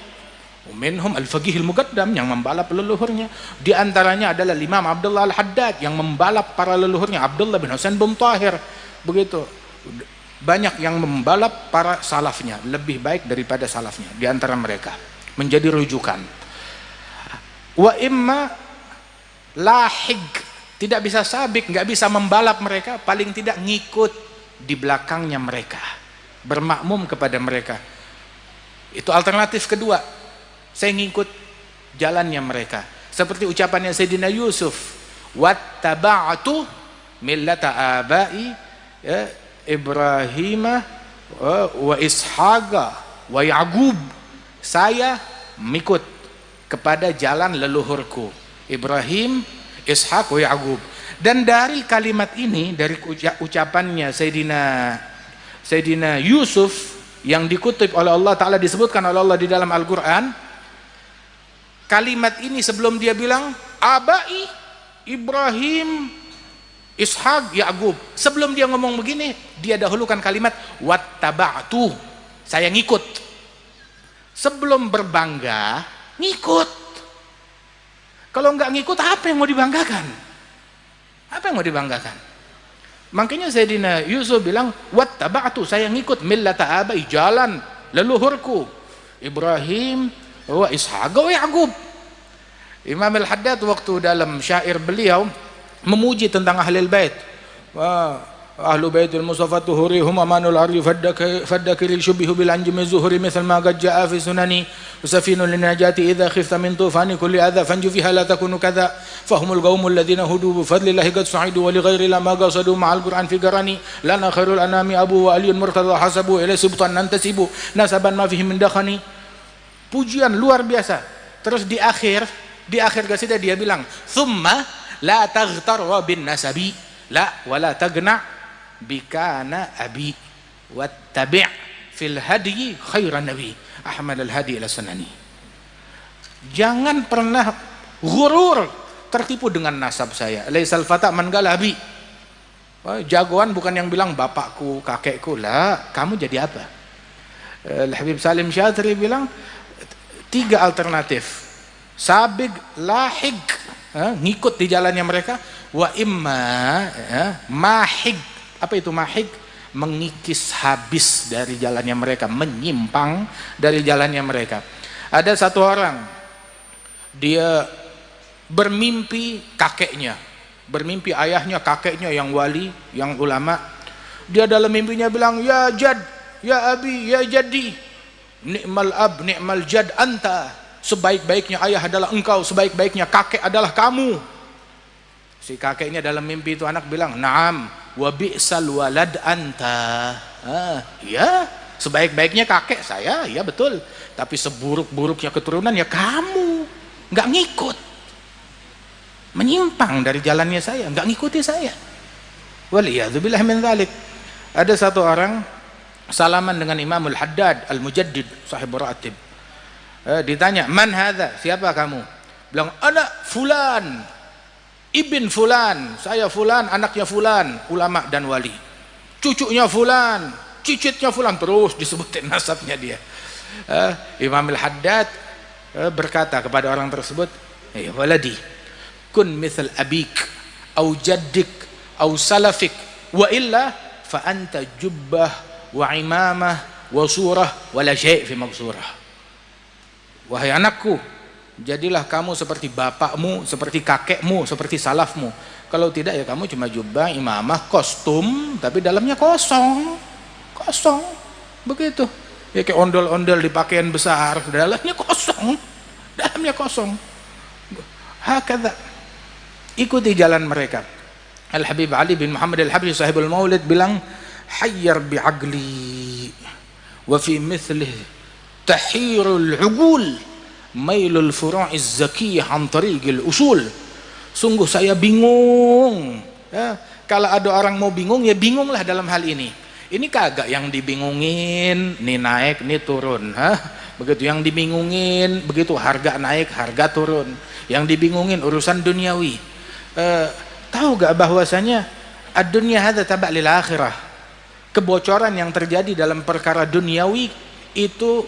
Minhum al-faqihil muqaddam, yang membalap leluhurnya. Di antaranya adalah Imam Abdullah al-Haddad yang membalap para leluhurnya, Abdullah bin Husain bin Tahir. Begitu. Banyak yang membalap para salafnya, lebih baik daripada salafnya di antara mereka, menjadi rujukan. Wa imma lahig, tidak bisa sabik, nggak bisa membalap mereka, paling tidak ngikut di belakangnya mereka, bermakmum kepada mereka. Itu alternatif kedua, saya ngikut jalannya mereka, seperti ucapannya Sayyidina Yusuf, wattaba'tu millata abai Ibrahim wa Ishaqa wa Ya'qub, saya mengikut kepada jalan leluhurku Ibrahim, Ishaq, wa Ya'qub. Dan dari kalimat ini, dari ucapannya Sayyidina Yusuf yang dikutip oleh Allah Ta'ala, disebutkan oleh Allah di dalam Al-Quran, kalimat ini sebelum dia bilang abai Ibrahim, Ishaq, Ya'qub, sebelum dia ngomong begini, dia dahulukan kalimat wattaba'tu, saya ngikut. Sebelum berbangga, ngikut. Kalau nggak ngikut, apa yang mau dibanggakan? Apa yang mau dibanggakan? Makanya Sayyidina Yusuf bilang wattaba'tu, saya ngikut millata abai, jalan leluhurku Ibrahim wa Ishaq wa Ya'qub. Imam Al-Haddad waktu dalam syair beliau memuji tentang ahlul bait. Ahlu baitul Mustafa tuhuri hum amanul ardi faddakiri syubihu bil anjumi zuhuri misal ma qad jaa fi sunani usafinu linajati idza khifta min tufani kulli adha fanju fiha la takunu kadha fahumul qaumul ladzina hudu bi fadlillahi qad su'idu wa li ghairi la ma qasadu ma'al qur'an fi garani lana khairul anami abu wa aliyun murtada hasabu ila subtan nantasibu nasaban ma fihi min dakhani. Pujian luar biasa. Terus di akhir qasidah dia bilang thumma la taghtar bin nasabi la wala tagna bikana abi wattabi' fil hadi khairan nabi Ahmad al-Hadi ila Sunani. Jangan pernah ghurur, tertipu dengan nasab saya. Laisal fata man galabi. Jagoan bukan yang bilang bapakku, kakekku. Lah, kamu jadi apa? Al-Habib Salim Syadri bilang 3 alternatif. Sabig, lahig, ngikut di jalannya mereka, wa imma mahig. Apa itu mahig? Mengikis habis dari jalannya mereka, menyimpang dari jalannya mereka. Ada satu orang, dia bermimpi kakeknya, bermimpi ayahnya, kakeknya yang wali, yang ulama. Dia dalam mimpinya bilang, ya jad, ya abi, ya jadi, ni'mal ab, ni'mal jad anta. Sebaik-baiknya ayah adalah engkau, sebaik-baiknya kakek adalah kamu. Si kakeknya dalam mimpi itu anak bilang, "Na'am, wa bi'sal walad anta." Ya, sebaik-baiknya kakek saya, ya betul. Tapi seburuk-buruknya keturunan ya kamu. Enggak ngikut. Menyimpang dari jalannya saya, enggak ngikuti saya. Waliyadzubillah min dzalik. Ada satu orang salaman dengan Imam Al-Haddad Al-Mujaddid sahib Ratib. Ditanya, "Man hadza? Siapa kamu?" Bilang, "Ana fulan. Ibn fulan, saya fulan, anaknya fulan, ulama dan wali. Cucunya fulan, cicitnya fulan," terus disebutin nasabnya dia. Imam Al-Haddad berkata kepada orang tersebut, "Ya waladi, kun mithal abik, au jaddik, au salafik, wa illa fa anta jubbah wa imamah wa surah wa la syai' fi maqsurah." Wahai anakku, jadilah kamu seperti bapakmu, seperti kakekmu, seperti salafmu. Kalau tidak ya kamu cuma jubah, imamah, kostum, tapi dalamnya kosong. Kosong. Begitu. Ya kayak ondel-ondel di pakaian besar, dalamnya kosong. Dalamnya kosong. Hakadha. Ikuti jalan mereka. Al-Habib Ali bin Muhammad Al-Habib sahibul Maulid bilang, "Hayyar bi'aqli wa fi mithlih tahirul uqul mailul furu'iz zakiyah an tariqil usul." Sungguh saya bingung. Ya, kalau ada orang mau bingung, ya bingunglah dalam hal ini. Ini kagak yang dibingungin, nih naik, nih turun. Hah? Begitu yang dibingungin, begitu harga naik, harga turun. Yang dibingungin urusan duniawi. Tahu gak bahwasanya ad-dunya hadza taba' lil akhirah. Kebocoran yang terjadi dalam perkara duniawi itu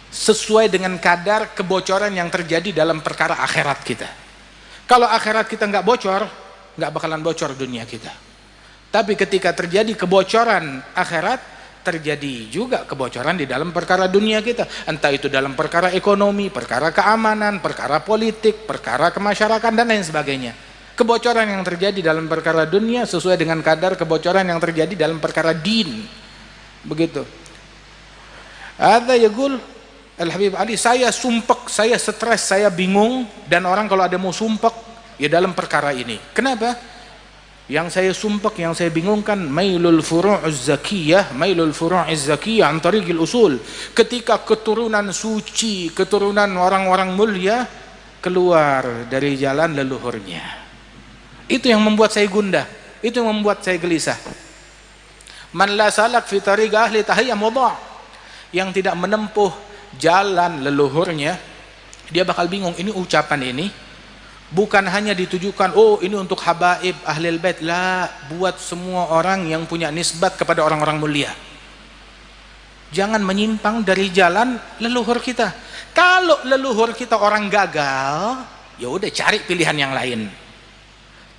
sesuai dengan kadar kebocoran yang terjadi dalam perkara akhirat kita. Kalau akhirat kita nggak bocor, nggak bakalan bocor dunia kita. Tapi ketika terjadi kebocoran akhirat, terjadi juga kebocoran di dalam perkara dunia kita. Entah itu dalam perkara ekonomi, perkara keamanan, perkara politik, perkara kemasyarakatan dan lain sebagainya. Kebocoran yang terjadi dalam perkara dunia sesuai dengan kadar kebocoran yang terjadi dalam perkara din. Begitu. Ada yaqul Al-Habib Ali, saya sumpek, saya stres, saya bingung, dan orang kalau ada mau sumpek ya dalam perkara ini. Kenapa? Yang saya sumpek, yang saya bingungkan, mailul furu'uz zakiyah, mailul furu'iz zakiyah an tariqil usul. Ketika keturunan suci, keturunan orang-orang mulia keluar dari jalan leluhurnya. Itu yang membuat saya gundah, itu yang membuat saya gelisah. Man la salak fi tariq ahli tahiyyah mudha'. Yang tidak menempuh jalan leluhurnya, dia bakal bingung. Ini ucapan ini bukan hanya ditujukan, oh ini untuk habaib ahlil bait, la, buat semua orang yang punya nisbat kepada orang-orang mulia. Jangan menyimpang dari jalan leluhur kita. Kalau leluhur kita orang gagal, ya udah cari pilihan yang lain.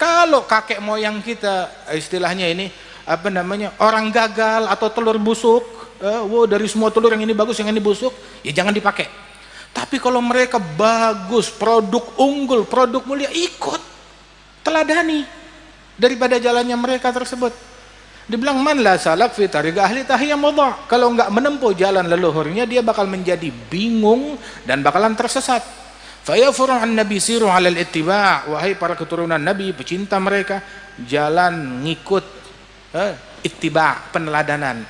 Kalau kakek moyang kita, istilahnya ini apa namanya, orang gagal atau telur busuk, dari semua telur yang ini bagus, yang ini busuk, ya jangan dipakai. Tapi kalau mereka bagus, produk unggul, produk mulia, ikut, teladani daripada jalannya mereka tersebut. Dibilang man la salak fi tariq ahli tahiyyah mudha'. Kalau enggak menempuh jalan leluhurnya, dia bakal menjadi bingung dan bakalan tersesat. Fa yafuru an nabi siru 'alal ittiba'. Wahai para keturunan Nabi, pecinta mereka, jalan ngikut ittiba', peneladanan.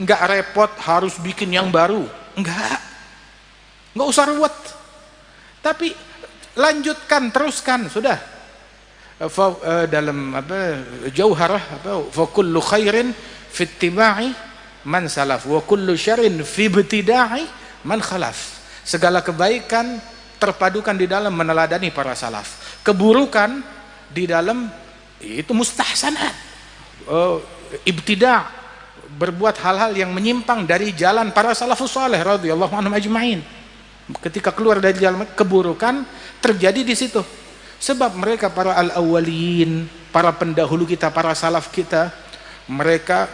Enggak repot harus bikin yang baru, nggak usah ruwet, tapi lanjutkan, teruskan, sudah. Dalam apa jauharah, fa kullu khairin fi ittiba'i man salaf wa kullu syarrin fi ibtida'i man khalaf. Segala kebaikan terpadukan di dalam meneladani para salaf, keburukan di dalam itu mustahsanat, ibtida', berbuat hal-hal yang menyimpang dari jalan para salafus saleh radhiyallahu anhum ajma'in. Ketika keluar dari jalan keburukan, terjadi di situ. Sebab mereka para al-awwalin, para pendahulu kita, para salaf kita, mereka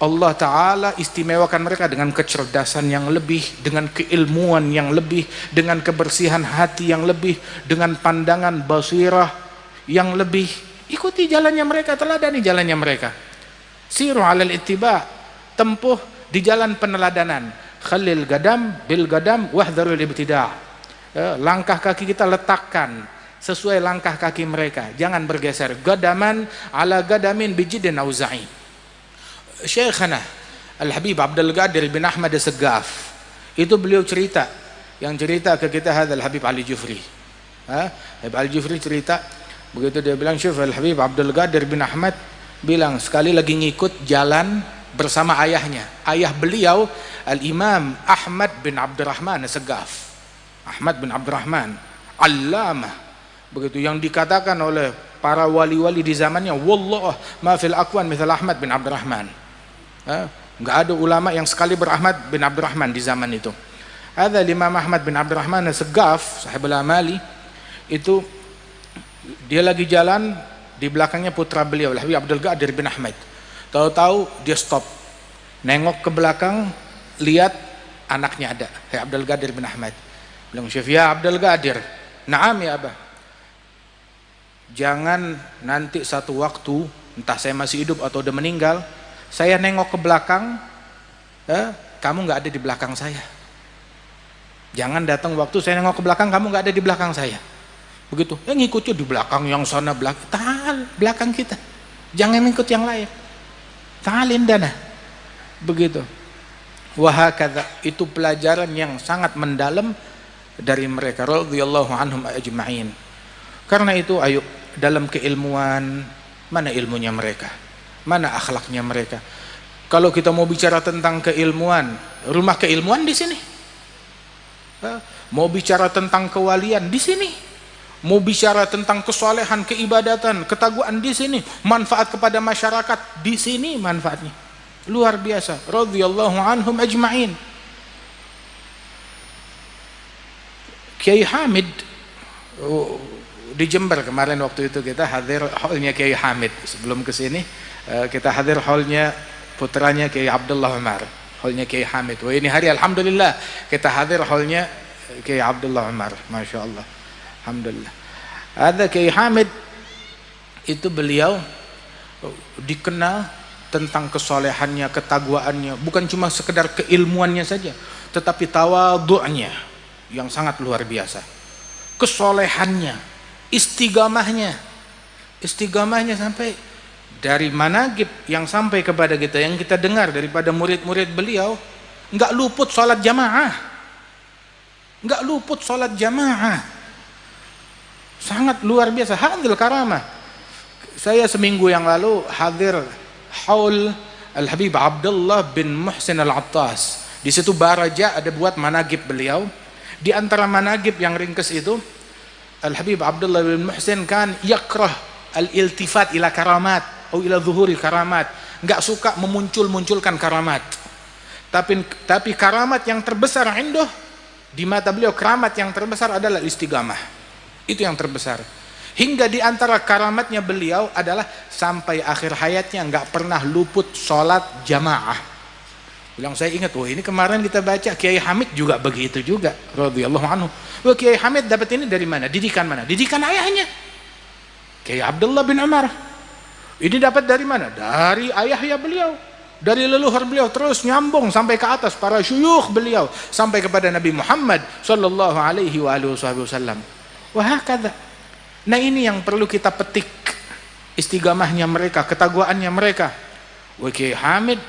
Allah Ta'ala istimewakan mereka dengan kecerdasan yang lebih, dengan keilmuan yang lebih, dengan kebersihan hati yang lebih, dengan pandangan basirah yang lebih. Ikuti jalannya mereka, teladani jalannya mereka. Siru 'alal ittiba', tempuh di jalan peneladanan. Khalil gadam bil gadam wahdharul ibtida'. Langkah kaki kita letakkan sesuai langkah kaki mereka, jangan bergeser. Gadaman ala gadamin bijidin auza'i. Syekhana Al-Habib Abdul Qadir bin Ahmad As-Saggaf, itu beliau cerita, yang cerita ke kita hadal Habib Ali Jufri. Habib Ali Jufri cerita, begitu dia bilang, Syekh Al-Habib Abdul Qadir bin Ahmad bilang sekali lagi ngikut jalan bersama ayahnya. Ayah beliau Al-Imam Ahmad bin Abdurrahman As-Saggaf. Ahmad bin Abdurrahman Allamah, begitu, yang dikatakan oleh para wali-wali di zamannya, wallah ma fil aqwan mithal Ahmad bin Abdurrahman. Enggak ada ulama yang sekali berahmad bin Abdurrahman di zaman itu. Ada Imam Ahmad bin Abdurrahman As-Saggaf, sahibul amali, itu dia lagi jalan, di belakangnya putra beliau Habib Abdul Qadir bin Ahmad. Tahu-tahu dia stop, nengok ke belakang, lihat anaknya ada, Abdul Qadir bin Ahmad. Bilang, Syekh, ya Abdul Qadir, na'am ya Abah, jangan nanti satu waktu, entah saya masih hidup atau udah meninggal, saya nengok ke belakang, kamu nggak ada di belakang saya. Jangan datang waktu saya nengok ke belakang, kamu nggak ada di belakang saya. Begitu, ngikutnya di belakang yang sana, belakang kita, jangan ikut yang lain. Ta'alin dana, begitu. Wahakadha, itu pelajaran yang sangat mendalam dari mereka radhiyallahu anhum ajma'in. Karena itu, ayo, dalam keilmuan, mana ilmunya mereka, mana akhlaknya mereka. Kalau kita mau bicara tentang keilmuan, rumah keilmuan di sini. Mau bicara tentang kewalian di sini. Mau bicara tentang kesolehan, keibadatan, ketakwaan di sini. Manfaat kepada masyarakat di sini manfaatnya. Luar biasa. Radhiyallahu anhum ajma'in. Kiai Hamid di Jember kemarin waktu itu kita hadir hallnya Kiai Hamid. Sebelum ke sini kita hadir hallnya putranya Kiai Abdullah Umar, hallnya Kiai Hamid. Wah, ini hari alhamdulillah kita hadir hallnya Kiai Abdullah Umar, masya Allah, alhamdulillah. Ada Kiai Hamid itu beliau dikenal tentang kesolehannya, ketakwaannya, bukan cuma sekedar keilmuannya saja, tetapi tawadhu'nya yang sangat luar biasa, kesolehannya, istiqamahnya sampai dari manaqib yang sampai kepada kita, yang kita dengar daripada murid-murid beliau, nggak luput sholat jamaah, sangat luar biasa. Hadil karamah. Saya seminggu yang lalu hadir haul Al-Habib Abdullah bin Muhsin Al-Attas. Di situ Baraja ada buat manaqib beliau. Di antara manaqib yang ringkes itu, Al-Habib Abdullah bin Muhsin kan yakrah al-iltifat ila karamat atau ila zuhuri karamat, enggak suka memunculkan karamat. Tapi karamat yang terbesar indah di mata beliau, karamat yang terbesar adalah istiqamah. Itu yang terbesar. Hingga di antara karamatnya beliau adalah sampai akhir hayatnya enggak pernah luput sholat jamaah. Bilang, saya ingat, wah ini kemarin kita baca Kiai Hamid juga begitu juga, radhiyallahu anhu. Wah, Kiai Hamid dapat ini dari mana? Didikan mana? Didikan ayahnya, Kiai Abdullah bin Umar. Ini dapat dari mana? Dari ayahnya beliau, dari leluhur beliau, terus nyambung sampai ke atas para syuyukh beliau, sampai kepada Nabi Muhammad sallallahu alaihi wasallam. Wah, hakadha. Nah, ini yang perlu kita petik, istiqamahnya mereka, ketakwaannya mereka. Wah, Kiai Hamid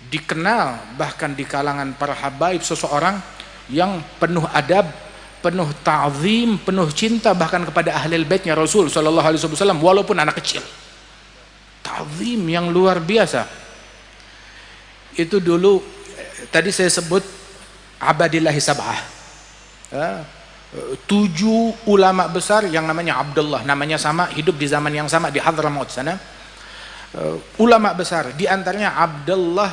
dikenal bahkan di kalangan para habaib seseorang yang penuh adab, penuh ta'zim, penuh cinta bahkan kepada ahlul baitnya Rasul sallallahu alaihi wasallam walaupun anak kecil. Ta'zim yang luar biasa. Itu dulu tadi saya sebut abadillahi sab'ah. 7 ulama besar yang namanya Abdullah, namanya sama, hidup di zaman yang sama di Hadramaut sana. Ulama besar, di antaranya Abdullah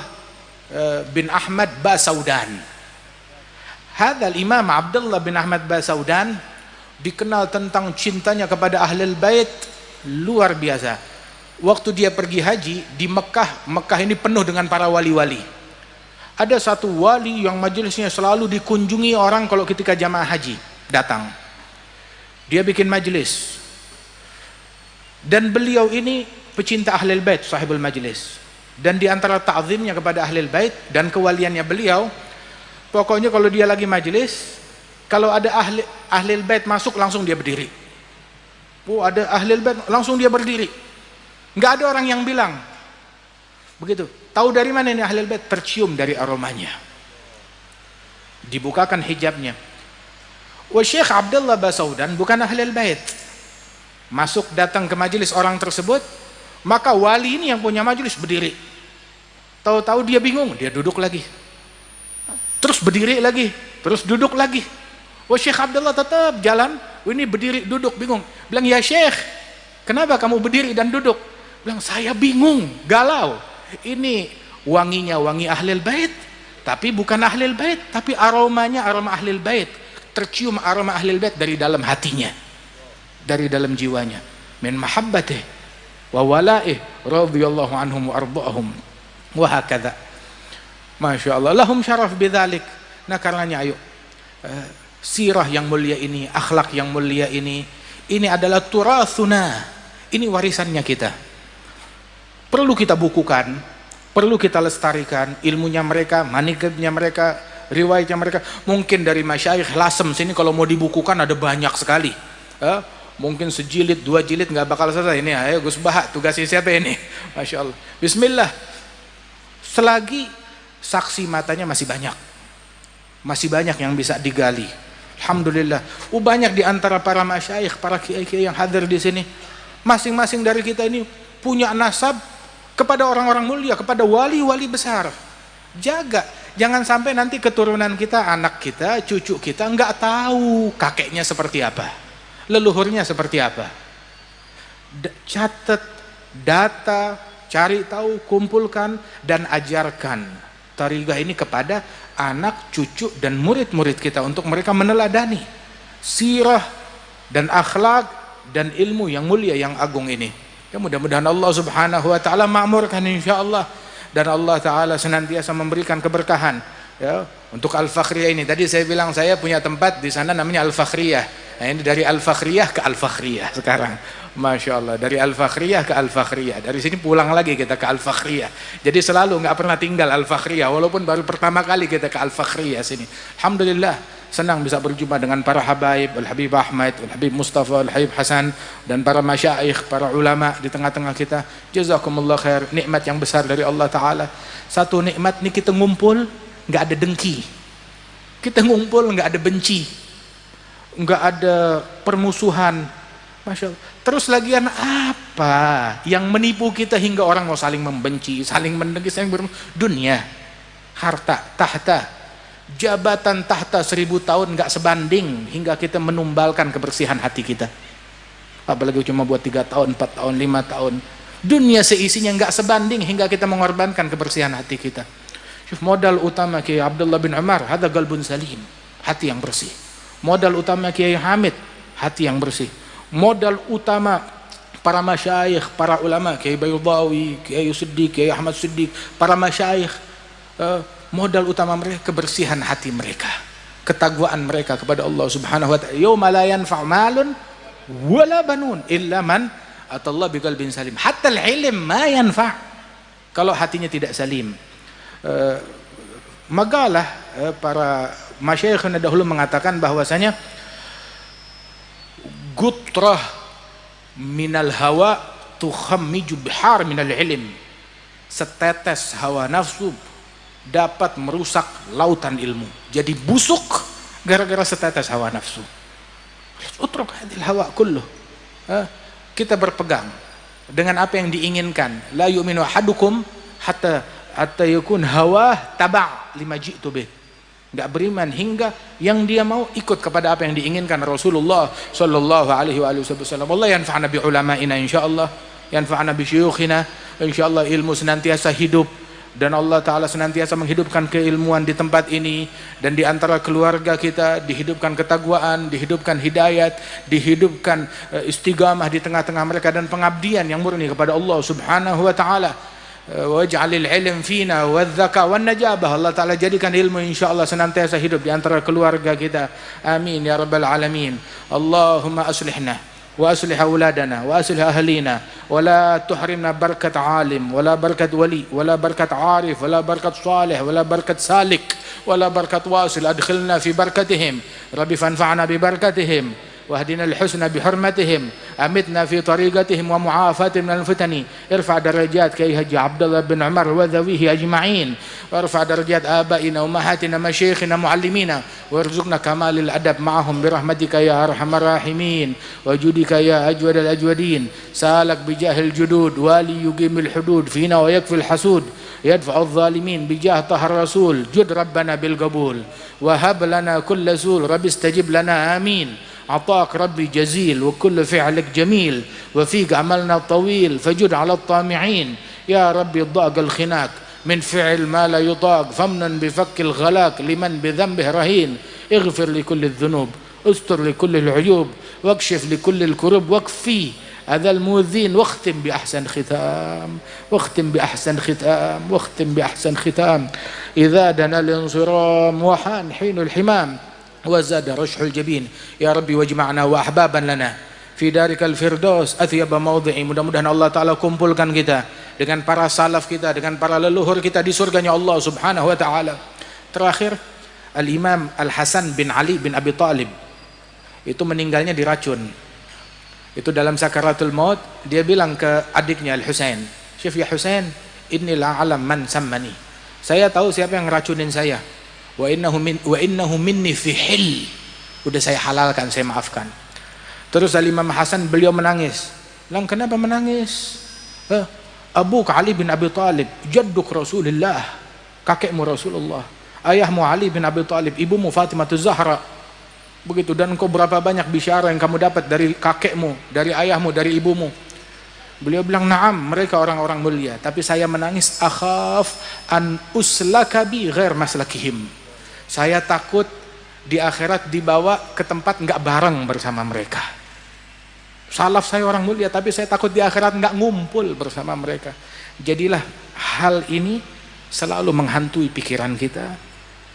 bin Ahmad Basaudan. Hadzal Imam Abdullah bin Ahmad Basaudan dikenal tentang cintanya kepada ahlul bait luar biasa. Waktu dia pergi haji di Mekah ini penuh dengan para wali-wali. Ada satu wali yang majelisnya selalu dikunjungi orang kalau ketika jamaah haji datang. Dia bikin majelis. Dan beliau ini pecinta ahlul bait, sahibul majlis. Dan di antara ta'zimnya kepada ahlul bait dan kewaliannya beliau, pokoknya kalau dia lagi majelis, kalau ada ahlul bait masuk langsung dia berdiri. Ada ahlul bait langsung dia berdiri. Enggak ada orang yang bilang begitu. Tahu dari mana ini ahlul bait? Tercium dari aromanya. Dibukakan hijabnya. Syekh Abdullah Basaudan bukan ahlul bait. Masuk datang ke majelis orang tersebut, maka wali ini yang punya majelis berdiri. Tahu-tahu dia bingung, dia duduk lagi. Terus berdiri lagi, terus duduk lagi. Syekh Abdullah tetap jalan, ini berdiri duduk bingung. Bilang, "Ya Syekh, kenapa kamu berdiri dan duduk?" Bilang, "Saya bingung, galau. Ini wanginya wangi ahlul bait, tapi bukan ahlul bait, tapi aromanya aroma ahlul bait. Tercium aroma ahlul bait dari dalam hatinya, dari dalam jiwanya. Min mahabbatih wa wala'ih radhiyallahu anhum wa arda'ahum wa hakadha." Masya Allah, lahum syaraf bidzalik. Nah, karenanya ayo, sirah yang mulia ini, akhlak yang mulia ini adalah turathuna, ini warisannya kita. Perlu kita bukukan, perlu kita lestarikan ilmunya mereka, manaqibnya mereka, riwayatnya mereka. Mungkin dari masyayikh Lasem sini kalau mau dibukukan ada banyak sekali. Mungkin sejilid, 2 jilid nggak bakal selesai. Ini ayo Gus Baha, tugasnya siapa ini? Masya Allah. Bismillah. Selagi saksi matanya masih banyak yang bisa digali. Alhamdulillah. Banyak di antara para masyayikh, para kiai-kiai yang hadir di sini, masing-masing dari kita ini punya nasab kepada orang-orang mulia, kepada wali-wali besar. Jaga, jangan sampai nanti keturunan kita, anak kita, cucu kita nggak tahu kakeknya seperti apa, leluhurnya seperti apa. Catat data, cari tahu, kumpulkan dan ajarkan tariqah ini kepada anak, cucu dan murid-murid kita untuk mereka meneladani sirah dan akhlak dan ilmu yang mulia yang agung ini. Ya, mudah-mudahan Allah Subhanahu wa taala makmurkan insyaallah, dan Allah taala senantiasa memberikan keberkahan ya untuk Al-Fakhriyah ini. Tadi saya bilang saya punya tempat di sana namanya Al-Fakhriyah. Nah, ini dari Al-Fakhriyah ke Al-Fakhriyah sekarang. Masya Allah, dari Al-Fakhriyah ke Al-Fakhriyah. Dari sini pulang lagi kita ke Al-Fakhriyah. Jadi selalu nggak pernah tinggal Al-Fakhriyah, walaupun baru pertama kali kita ke Al-Fakhriyah sini. Alhamdulillah, senang bisa berjumpa dengan para habaib, Al-Habib Ahmad, Al-Habib Mustafa, Al-Habib Hasan, dan para masyaikh, para ulama di tengah-tengah kita. Jazakumullah khair, nikmat yang besar dari Allah Ta'ala. Satu nikmat nih, kita ngumpul, nggak ada dengki. Kita ngumpul, nggak ada benci, nggak ada permusuhan. Masya Allah. Terus lagian apa yang menipu kita hingga orang mau saling membenci, saling mendengki, saling dunia, harta, tahta, jabatan tahta 1000 tahun nggak sebanding hingga kita menumbalkan kebersihan hati kita. Apalagi cuma buat 3 tahun, 4 tahun, 5 tahun. Dunia seisinya nggak sebanding hingga kita mengorbankan kebersihan hati kita. Modal utama Kiai Abdullah bin Umar, hada qalbun salim, hati yang bersih. Modal utama Kiai Hamid, hati yang bersih. Modal utama para masyayikh, para ulama, Kiai Bayudawi, Kiai Siddiq, Kiai Ahmad Siddiq, para masyayikh, modal utama mereka kebersihan hati mereka, ketakwaan mereka kepada Allah Subhanahu wa ta'ala. Yauma la yanfa'u malun wala banun illa man atallah biqalbin salim. Hatta al-ilm ma yanfa' kalau hatinya tidak salim. Magalah para masyayikh dahulu mengatakan bahwasanya gutrah minal hawa tukhammiju bihar minal ilm. Setetes hawa nafsu dapat merusak lautan ilmu. Jadi busuk gara-gara setetes hawa nafsu. Utruk hadil hawa kulluh. Kita berpegang dengan apa yang diinginkan. La yu'minu ahadukum hatta yakun hawa taba' lima ji'tu bih. Enggak beriman hingga yang dia mau ikut kepada apa yang diinginkan Rasulullah sallallahu alaihi wasallam. Allah yanfa'na bi ulama'ina insyaallah, yanfa'na bi syuyukhina insyaallah. Ilmu senantiasa hidup dan Allah taala senantiasa menghidupkan keilmuan di tempat ini, dan di antara keluarga kita dihidupkan ketakwaan, dihidupkan hidayat, dihidupkan istiqamah di tengah-tengah mereka, dan pengabdian yang murni kepada Allah Subhanahu wa taala. Waj'alil ilm fina wadzaka wan najabah. Allah taala jadikan ilmu insyaallah senantiasa hidup di antara keluarga kita. Amin ya rabbal alamin. Allahumma aslihna wa aslih auladana wa aslih ahlina wa la tuhrimna barakat alim wa la barakat wali wa la barakat arif wa la barakat salih wa la barakat salik wa la barakat wasil. Adkhilna fi barakatihim rabbi fanfa'na bi barakatihim واهدنا الحسنى بحرمتهم أمتنا في طريقتهم ومعافاتهم من الفتن. ارفع درجات كي هج عبد الله بن عمر وذويه أجمعين، وارفع درجات آبائنا وأمهاتنا مشايخنا معلمينا، وارزقنا كمال الأدب معهم برحمتك يا أرحم الراحمين وجودك يا أجود الأجودين. سالك بجاه الجدود والي يقيم الحدود فينا ويكفي الحسود يدفع الظالمين بجاه طه الرسول. جد ربنا بالقبول وهب لنا كل سول رب استجب لنا آمين. عطاك ربي جزيل وكل فعلك جميل وفيك عملنا طويل فجد على الطامعين. يا ربي ضاق الخناق من فعل ما لا يطاق فمن بفك الغلاك لمن بذنبه رهين. اغفر لكل الذنوب استر لكل العيوب واكشف لكل الكرب واكفي هذا المؤذين واختم بأحسن ختام واختم بأحسن ختام واختم بأحسن ختام. إذا دنا الانصرام وحان حين الحمام وزاد رشح الجبين. يا ربي واجمعنا وأحبابا لنا في دارك الفردوس أثيب موضعي. Mudah-mudahan Allah Ta'ala kumpulkan kita dengan para salaf kita, dengan para leluhur kita di surganya Allah Subhanahu wa Ta'ala. Terakhir, Al-Imam Al-Hasan bin Ali bin Abi Talib itu meninggalnya diracun. Itu dalam sakaratul maut dia bilang ke adiknya Al-Husain, "Syekh ya Husain, inni la alam man sammani." Saya tahu siapa yang ngeracunin saya. Wa innahu minni fi hil. Udah saya halalkan, saya maafkan. Terus Imam Hasan beliau menangis. Bilang, kenapa menangis? Abuk Ali bin Abi Talib, jadduk Rasulullah, kakekmu Rasulullah. Ayahmu Ali bin Abi Talib, ibumu Fatimah Zahra. Begitu, dan engkau berapa banyak bisyara yang kamu dapat dari kakekmu, dari ayahmu, dari ibumu. Beliau bilang, na'am, mereka orang-orang mulia, tapi saya menangis, akhaf an uslaka bi ghair maslakihim. Saya takut di akhirat dibawa ke tempat enggak bareng bersama mereka. Salaf saya orang mulia, tapi saya takut di akhirat enggak ngumpul bersama mereka. Jadilah hal ini selalu menghantui pikiran kita,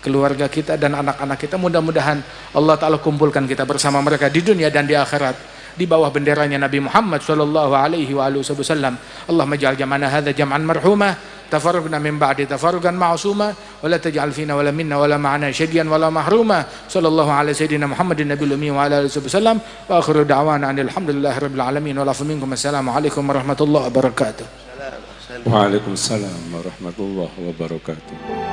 keluarga kita dan anak-anak kita. Mudah-mudahan Allah Ta'ala kumpulkan kita bersama mereka di dunia dan di akhirat, di bawah benderanya Nabi Muhammad sallallahu alaihi wasallam. Allahumma ij'al jam'ana hadza jam'an marhuma, tafarraqna min ba'di tafarruqan ma'suma, wa la taj'al fina wa la minna wa la ma'ana syadiyan wa la mahruma. Sallallahu ala sayyidina Muhammadin nabiyil ummi wa ala alihi wasallam. Wa akhiru da'wana alhamdulillahi rabbil alamin wa lafu minkum. Assalamu alaikum warahmatullahi wabarakatuh. Waalaikumsalam warahmatullahi wabarakatuh.